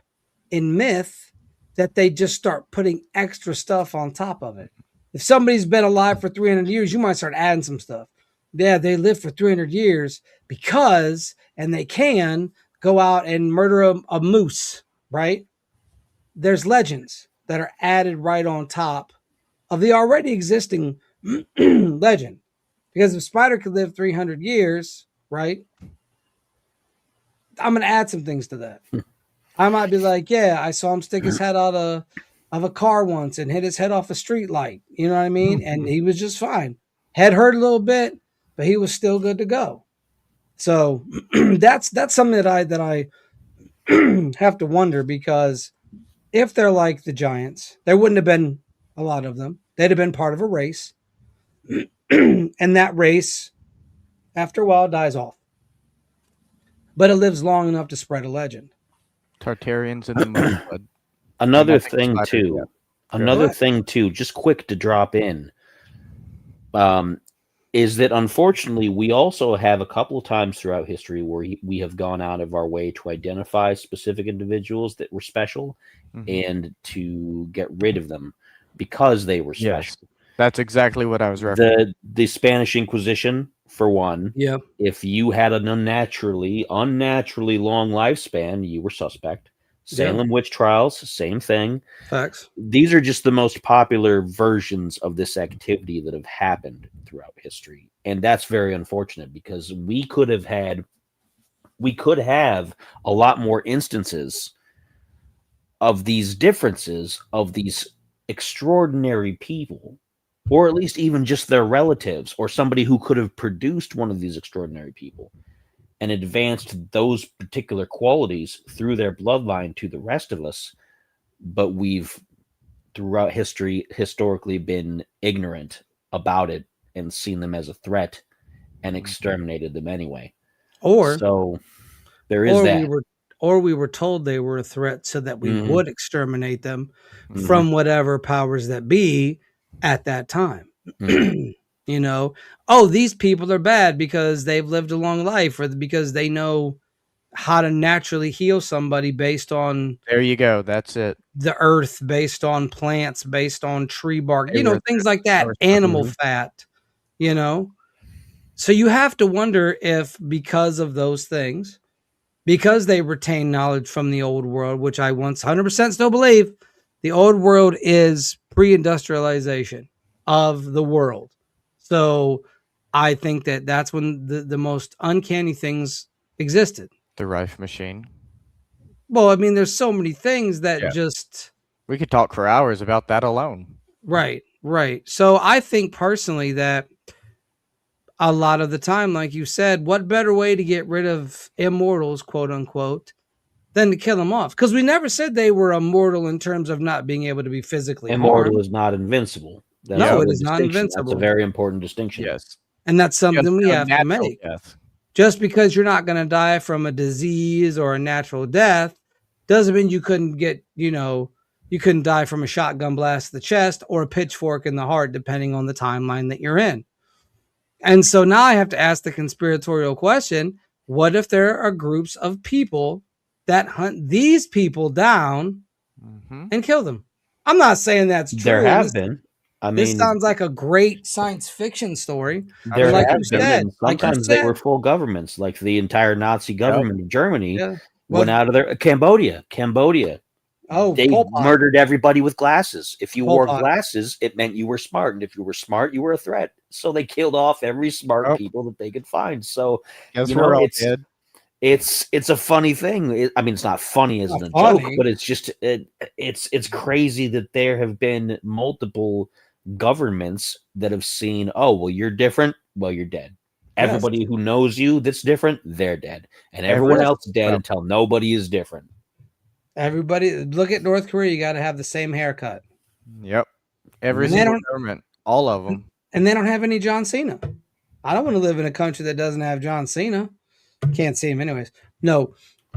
Speaker 1: in myth that they just start putting extra stuff on top of it. If somebody's been alive for 300 years, you might start adding some stuff. Yeah, they lived for 300 years because, and they can go out and murder a moose, right? There's legends that are added right on top of the already existing legend. Because if Spider could live 300 years, right? I'm going to add some things to that. I might be like, yeah, I saw him stick his head out of a car once and hit his head off a street light. You know what I mean? And he was just fine. Head hurt a little bit, but he was still good to go. So that's something that I have to wonder, because if they're like the Giants, there wouldn't have been a lot of them. They'd have been part of a race. And that race, after a while, dies off. But it lives long enough to spread a legend.
Speaker 2: Tartarians in the mud.
Speaker 3: Another thing too, just quick to drop in, is that unfortunately we also have a couple of times throughout history where we have gone out of our way to identify specific individuals that were special and to get rid of them because they were special.
Speaker 2: Yes, that's exactly what I was referencing.
Speaker 3: The Spanish Inquisition, for one.
Speaker 1: Yep.
Speaker 3: If you had an unnaturally long lifespan, you were suspect. Salem witch trials, same thing.
Speaker 1: Facts.
Speaker 3: These are just the most popular versions of this activity that have happened throughout history. And that's very unfortunate, because we could have a lot more instances of these differences, of these extraordinary people, or at least even just their relatives, or somebody who could have produced one of these extraordinary people and advanced those particular qualities through their bloodline to the rest of us. But we've, throughout history, historically been ignorant about it and seen them as a threat and exterminated them anyway. So there is that.
Speaker 1: We were told they were a threat so that we would exterminate them from whatever powers that be at that time. You know, these people are bad because they've lived a long life, or because they know how to naturally heal somebody based on,
Speaker 2: there you go, that's it,
Speaker 1: the earth, based on plants, based on tree bark, things like that, animal fat, so you have to wonder if, because of those things, because they retain knowledge from the old world, which I 100% still believe, the old world is pre-industrialization of the world. So I think that's when the most uncanny things existed.
Speaker 2: The Rife machine.
Speaker 1: Well, I mean, there's so many things that
Speaker 2: we could talk for hours about that alone.
Speaker 1: Right. So I think personally that a lot of the time, like you said, what better way to get rid of immortals, quote unquote, than to kill them off? Because we never said they were immortal in terms of not being able to be physically
Speaker 3: immortal
Speaker 1: harmed.
Speaker 3: Is not invincible.
Speaker 1: No, it is not invincible.
Speaker 3: That's a very important distinction.
Speaker 2: Yes.
Speaker 1: And that's something we have to make.
Speaker 2: Death.
Speaker 1: Just because you're not going to die from a disease or a natural death doesn't mean you couldn't get, you couldn't die from a shotgun blast to the chest or a pitchfork in the heart, depending on the timeline that you're in. And so now I have to ask the conspiratorial question: what if there are groups of people that hunt these people down and kill them? I'm not saying that's true.
Speaker 3: There have been. I mean,
Speaker 1: this sounds like a great science fiction story.
Speaker 3: There have been. Sometimes they were full governments, like the entire Nazi government of Germany went out of their Cambodia. They murdered everybody with glasses. If you wore glasses, it meant you were smart, and if you were smart, you were a threat. So they killed off every smart people that they could find. So it's a funny thing. I mean, it's not funny as a joke, but it's just it's crazy that there have been multiple governments that have seen, you're different, you're dead. Everybody who knows you that's different, they're dead, and everyone else dead until nobody is different.
Speaker 1: Everybody, look at North Korea. You got to have the same haircut.
Speaker 2: Yep, every single government, all of them,
Speaker 1: and they don't have any John Cena. I don't want to live in a country that doesn't have John Cena. Can't see him anyways. No,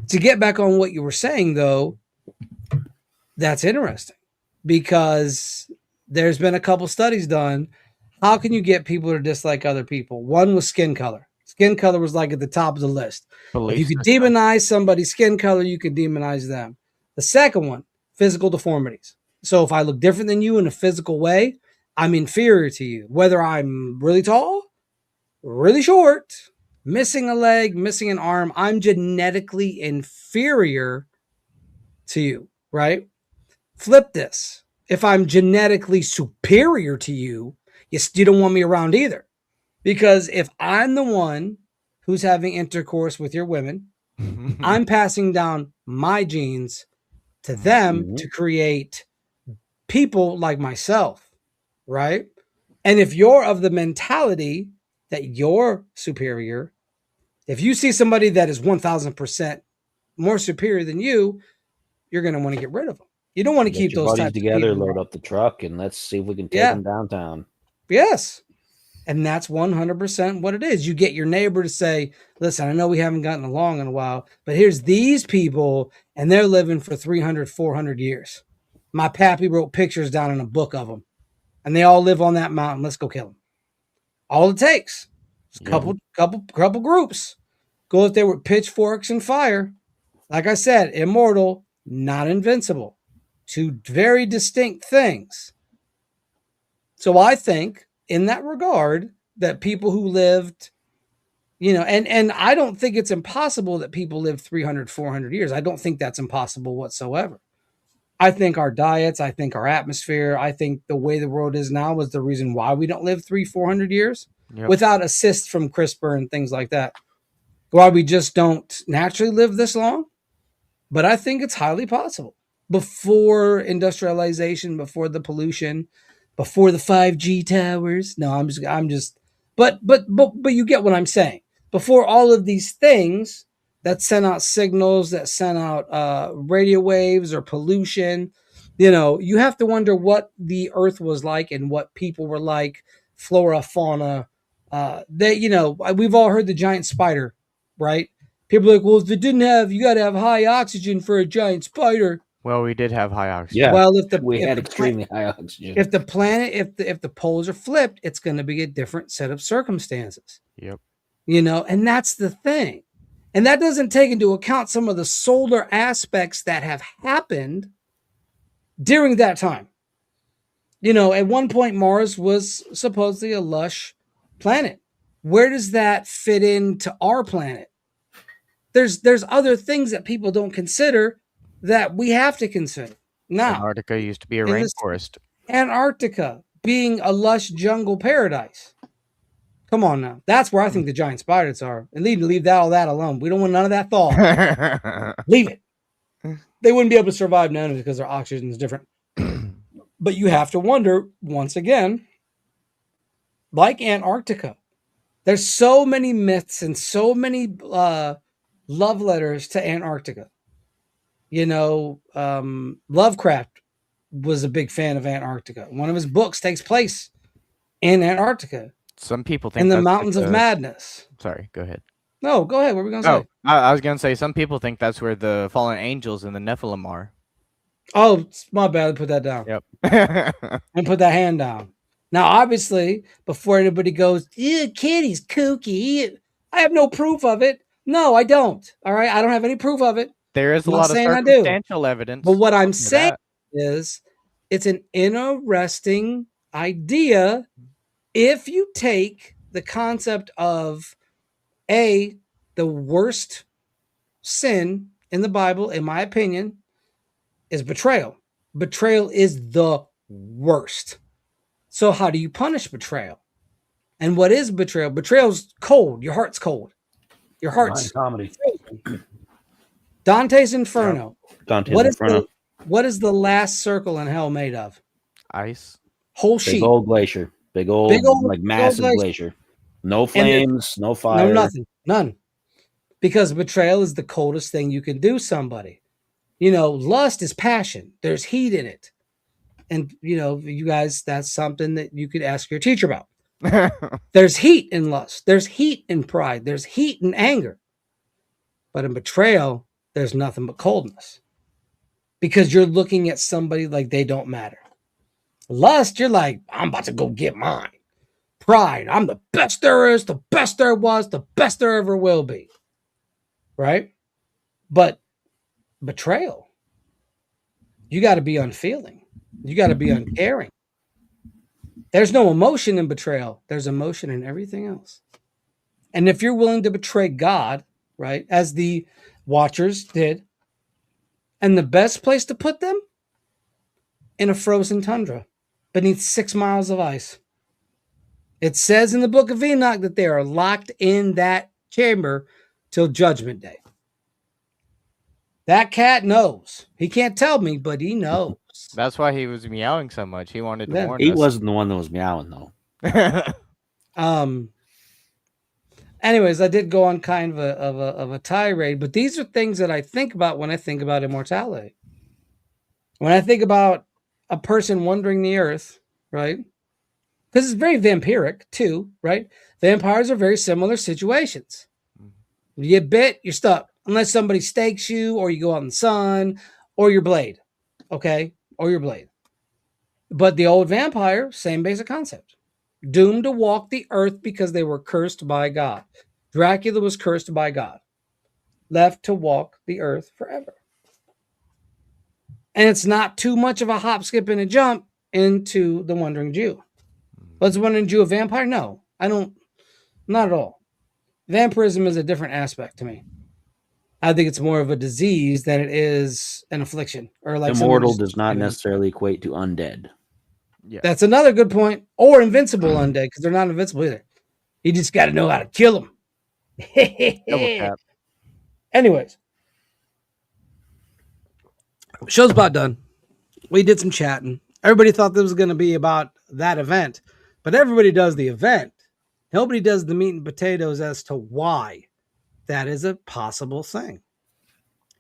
Speaker 1: to get back on what you were saying though, that's interesting, because there's been a couple studies done. How can you get people to dislike other people? One was skin color. Skin color was like at the top of the list. If you could demonize somebody's skin color, you could demonize them. The second one, physical deformities. So if I look different than you in a physical way, I'm inferior to you. Whether I'm really tall, really short, missing a leg, missing an arm, I'm genetically inferior to you, right? Flip this. If I'm genetically superior to you, you don't want me around either. Because if I'm the one who's having intercourse with your women, I'm passing down my genes to them to create people like myself, right? And if you're of the mentality that you're superior, if you see somebody that is 1000% more superior than you, you're going to want to get rid of them. You don't want to
Speaker 3: Get
Speaker 1: keep
Speaker 3: your
Speaker 1: those
Speaker 3: buddies
Speaker 1: types
Speaker 3: together,
Speaker 1: of people.
Speaker 3: load up the truck, and let's see if we can take
Speaker 1: Yeah.
Speaker 3: them downtown.
Speaker 1: Yes. And that's 100% what it is. You get your neighbor to say, listen, I know we haven't gotten along in a while, but here's these people, and they're living for 300, 400 years. My pappy wrote pictures down in a book of them, and they all live on that mountain. Let's go kill them. All it takes is a couple groups. Go out there with pitchforks and fire. Like I said, immortal, not invincible. Two very distinct things. So I think in that regard that people who lived, and I don't think it's impossible that people live 300, 400 years. I don't think that's impossible whatsoever. I think our diets, I think our atmosphere, I think the way the world is now is the reason why we don't live 300-400 years without assist from CRISPR and things like that. Why we just don't naturally live this long. But I think it's highly possible. Before industrialization, before the pollution, before the 5G towers. No, I'm just but you get what I'm saying. Before all of these things that sent out signals, that sent out radio waves or pollution, you have to wonder what the earth was like and what people were like, flora, fauna. We've all heard the giant spider, right? People are like, well, if it didn't have, you got to have high oxygen for a giant spider.
Speaker 2: Well, we did have high oxygen.
Speaker 3: Yeah.
Speaker 1: Well,
Speaker 3: we had extremely high oxygen.
Speaker 1: If the planet, if the poles are flipped, it's going to be a different set of circumstances.
Speaker 2: Yep.
Speaker 1: And that's the thing. And that doesn't take into account some of the solar aspects that have happened during that time. At one point, Mars was supposedly a lush planet. Where does that fit into our planet? There's other things that people don't consider that we have to consider. Now,
Speaker 2: Antarctica used to be a rainforest.
Speaker 1: Antarctica being a lush jungle paradise. Come on now. That's where I think the giant spiders are. And leave all that alone. We don't want none of that thaw. Leave it. They wouldn't be able to survive none of it because their oxygen is different. But you have to wonder, once again, like Antarctica, there's so many myths and so many love letters to Antarctica. Lovecraft was a big fan of Antarctica. One of his books takes place in Antarctica.
Speaker 2: Some people think
Speaker 1: in the Mountains of Madness.
Speaker 2: Sorry, go ahead.
Speaker 1: No, go ahead. What were we going to say?
Speaker 2: I was going to say some people think that's where the fallen angels and the Nephilim are.
Speaker 1: Oh, it's my bad. Put that down.
Speaker 2: Yep.
Speaker 1: And put that hand down. Now, obviously, before anybody goes, ew, Kitty's kooky, I have no proof of it. No, I don't. All right? I don't have any proof of it.
Speaker 2: There is a lot of circumstantial evidence.
Speaker 1: But what I'm saying is it's an interesting idea if you take the concept of the worst sin in the Bible, in my opinion, is betrayal. Betrayal is the worst. So how do you punish betrayal? And what is betrayal? Betrayal's cold. Your heart's cold. Your heart's
Speaker 3: comedy.
Speaker 1: Dante's Inferno.
Speaker 3: Dante's Inferno.
Speaker 1: What is the last circle in hell made of?
Speaker 2: Ice.
Speaker 1: Whole sheet.
Speaker 3: Big old glacier. Big old like massive glacier. No flames, no fire.
Speaker 1: No nothing. None. Because betrayal is the coldest thing you can do somebody. Lust is passion. There's heat in it. And, you guys, that's something that you could ask your teacher about. There's heat in lust. There's heat in pride. There's heat in anger. But in betrayal, there's nothing but coldness. Because you're looking at somebody like they don't matter. Lust, you're like, I'm about to go get mine. Pride, I'm the best there is, the best there was, the best there ever will be. Right? But betrayal, you got to be unfeeling. You got to be uncaring. There's no emotion in betrayal. There's emotion in everything else. And if you're willing to betray God, right, as the Watchers did, and the best place to put them? In a frozen tundra, beneath 6 miles of ice. It says in the book of Enoch that they are locked in that chamber till judgment day. That cat knows. He can't tell me, but he knows.
Speaker 2: That's why he was meowing so much. He wanted to warn
Speaker 3: He
Speaker 2: us.
Speaker 3: wasn't the one that was meowing, though.
Speaker 1: Anyways, I did go on kind of a tirade, but these are things that I think about when I think about immortality. When I think about a person wandering the earth, right? Because it's very vampiric too, right? Vampires are very similar situations. You get bit, you're stuck. Unless somebody stakes you, or you go out in the sun, or your blade. Okay? Or your blade. But the old vampire, same basic concept. Doomed to walk the earth because they were cursed by God. Dracula was cursed by God. Left to walk the earth forever. And it's not too much of a hop, skip, and a jump into the Wandering Jew. Was the Wandering Jew a vampire? No, I don't. Not at all. Vampirism is a different aspect to me. I think it's more of a disease than it is an affliction. Or like
Speaker 3: immortal does not necessarily equate to undead.
Speaker 1: Yeah, that's another good point. Or invincible undead, because they're not invincible either. You just got to know how to kill them. Anyways, show's about done. We did some chatting. Everybody thought this was going to be about that event, but everybody does the event. Nobody does the meat and potatoes as to why that is a possible thing.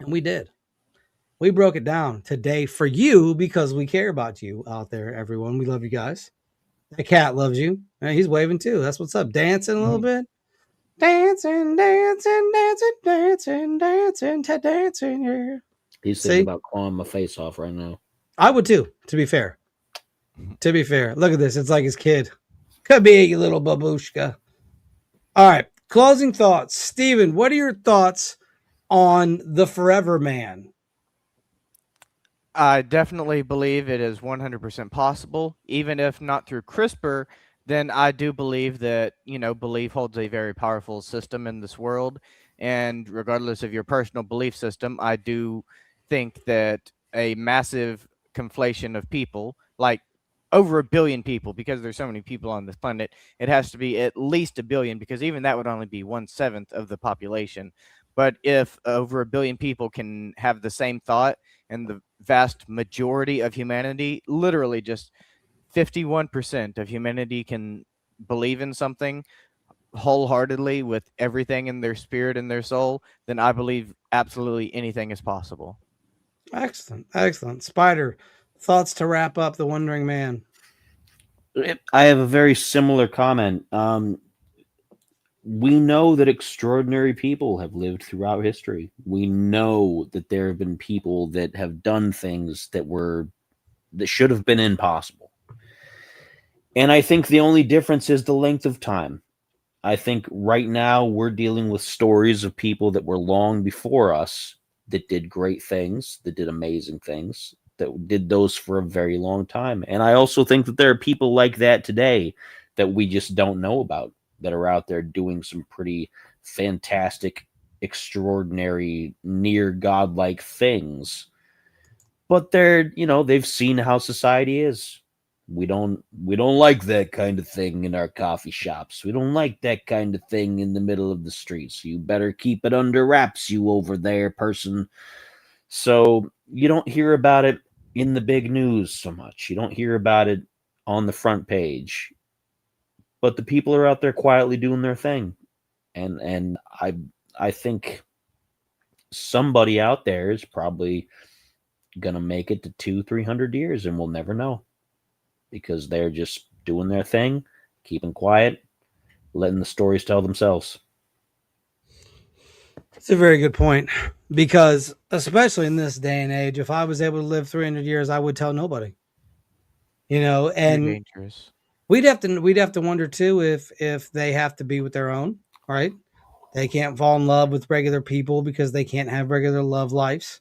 Speaker 1: And we did. We broke it down today for you because we care about you out there, everyone. We love you guys. The cat loves you. He's waving too. That's what's up. Dancing a little bit. Dancing, dancing, dancing, dancing, dancing, dancing, yeah.
Speaker 3: He's thinking about clawing my face off right now.
Speaker 1: I would too, to be fair. To be fair. Look at this. It's like his kid. Could be a little babushka. All right. Closing thoughts. Steven, what are your thoughts on the Forever Man?
Speaker 2: I definitely believe it is 100% possible. Even if not through CRISPR, then I do believe that, belief holds a very powerful system in this world. And regardless of your personal belief system, I do think that a massive conflation of people, like over 1 billion people, because there's so many people on this planet, it has to be at least 1 billion, because even that would only be 1/7 of the population. But if over 1 billion people can have the same thought, and the vast majority of humanity, literally just 51% of humanity, can believe in something wholeheartedly with everything in their spirit and their soul, then I believe absolutely anything is possible.
Speaker 1: Excellent. Excellent. Spider, thoughts to wrap up the Wandering Man?
Speaker 3: I have a very similar comment. We know that extraordinary people have lived throughout history. We know that there have been people that have done things that should have been impossible. And I think the only difference is the length of time. I think right now we're dealing with stories of people that were long before us that did great things, that did amazing things, that did those for a very long time. And I also think that there are people like that today that we just don't know about, that are out there doing some pretty fantastic, extraordinary, near godlike things. But they've seen how society is. We don't like that kind of thing in our coffee shops. We don't like that kind of thing in the middle of the street. So you better keep it under wraps, you over there person. So you don't hear about it in the big news so much. You don't hear about it on the front page. But the people are out there quietly doing their thing. And I think somebody out there is probably gonna make it to 200-300 years, and we'll never know, because they're just doing their thing, keeping quiet, letting the stories tell themselves.
Speaker 1: It's a very good point, because especially in this day and age, if I was able to live 300 years, I would tell nobody. And
Speaker 2: dangerous.
Speaker 1: We'd have to wonder too if they have to be with their own, right? They can't fall in love with regular people because they can't have regular love lives.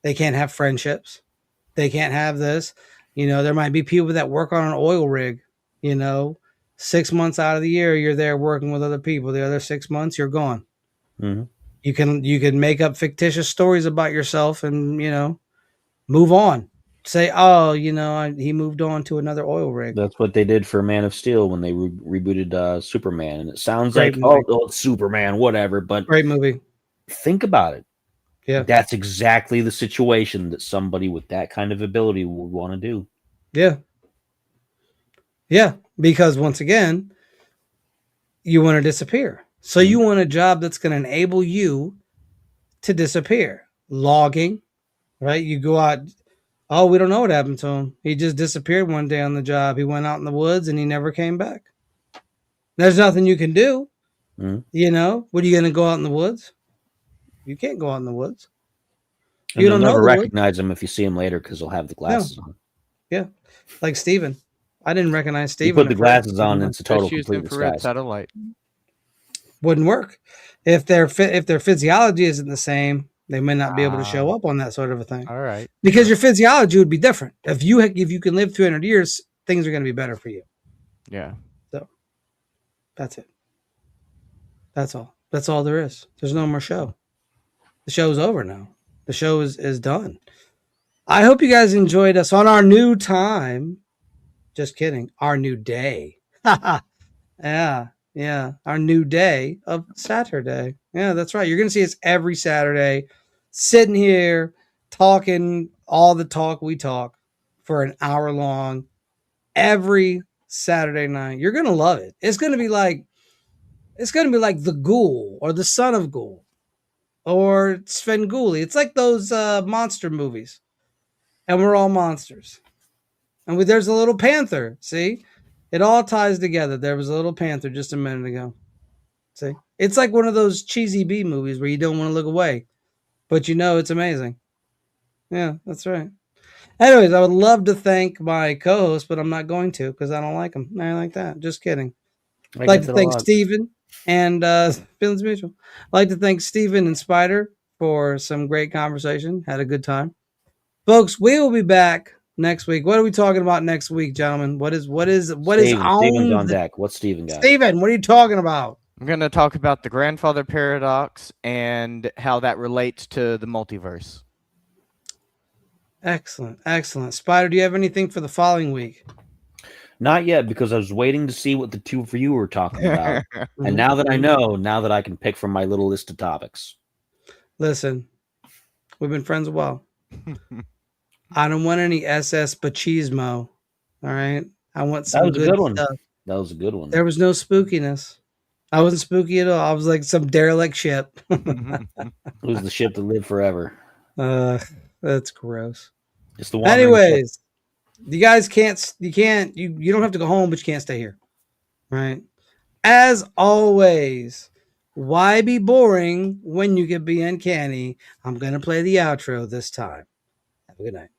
Speaker 1: They can't have friendships. They can't have this. There might be people that work on an oil rig. 6 months out of the year, you're there working with other people. The other 6 months, you're gone.
Speaker 3: Mm-hmm.
Speaker 1: You can make up fictitious stories about yourself and move on. Say, oh, he moved on to another oil rig.
Speaker 3: That's what they did for Man of Steel when they rebooted Superman, and it sounds
Speaker 1: Great
Speaker 3: like
Speaker 1: movie.
Speaker 3: oh, it's Superman, whatever. But
Speaker 1: Great movie.
Speaker 3: think about it.
Speaker 1: Yeah,
Speaker 3: That's exactly the situation that somebody with that kind of ability would want to do.
Speaker 1: yeah, yeah. Because once again, you want to disappear. So you want a job that's going to enable you to disappear. Logging, right? You go out. Oh, we don't know what happened to him. He just disappeared one day on the job. He went out in the woods and he never came back. There's nothing you can do.
Speaker 3: Mm-hmm.
Speaker 1: What are you going to go out in the woods? You can't go out in the woods.
Speaker 3: And
Speaker 1: You
Speaker 3: you'll
Speaker 1: don't know
Speaker 3: never
Speaker 1: the
Speaker 3: recognize him if you see him later because he'll have the glasses on.
Speaker 1: Yeah, like Steven. I didn't recognize
Speaker 3: You
Speaker 1: Steven.
Speaker 3: put the glasses on, and it's a total
Speaker 2: Just use
Speaker 3: complete
Speaker 2: infrared
Speaker 3: disguise.
Speaker 2: satellite.
Speaker 1: Wouldn't work. If their physiology isn't the same, they may not be able to show up on that sort of a thing.
Speaker 2: All right.
Speaker 1: Because your physiology would be different. If you can live 300 years, things are going to be better for you.
Speaker 2: Yeah.
Speaker 1: So that's it. That's all. That's all there is. There's no more show. The show's over now. The show is done. I hope you guys enjoyed us on our new time. Just kidding. Our new day. Yeah. Our new day of Saturday. Yeah, that's right. You're going to see us every Saturday sitting here talking all the talk we talk for an hour long every Saturday night. You're going to love it. It's going to be like the Ghoul or the Son of Ghoul or Svengoolie. It's like those monster movies. And we're all monsters. And there's a little panther. See? It all ties together. There was a little panther just a minute ago. See? It's like one of those cheesy B movies where you don't want to look away. But it's amazing. Yeah, that's right. Anyways, I would love to thank my co-host, but I'm not going to because I don't like him. I like that. Just kidding. I'd like to thank Steven and Feelings Mutual. I'd like to thank Steven and Spider for some great conversation. Had a good time. Folks, we will be back next week. What are we talking about next week, gentlemen? What is on
Speaker 3: Steven's on deck. What's Steven got?
Speaker 1: Steven, what are you talking about?
Speaker 2: I'm going to talk about the grandfather paradox and how that relates to the multiverse.
Speaker 1: Excellent. Spider, do you have anything for the following week?
Speaker 3: Not yet, because I was waiting to see what the two of you were talking about. And now that I know, now that I can pick from my little list of topics.
Speaker 1: Listen, we've been friends a while. I don't want any SS Machismo. All right. I want some good
Speaker 3: one.
Speaker 1: Stuff.
Speaker 3: That was a good one.
Speaker 1: There was no spookiness. I wasn't spooky at all. I was like some derelict ship.
Speaker 3: It was the ship that lived forever.
Speaker 1: That's gross.
Speaker 3: It's the one.
Speaker 1: Anyways, you guys you don't have to go home, but you can't stay here. Right? As always, why be boring when you can be uncanny? I'm going to play the outro this time. Have a good night.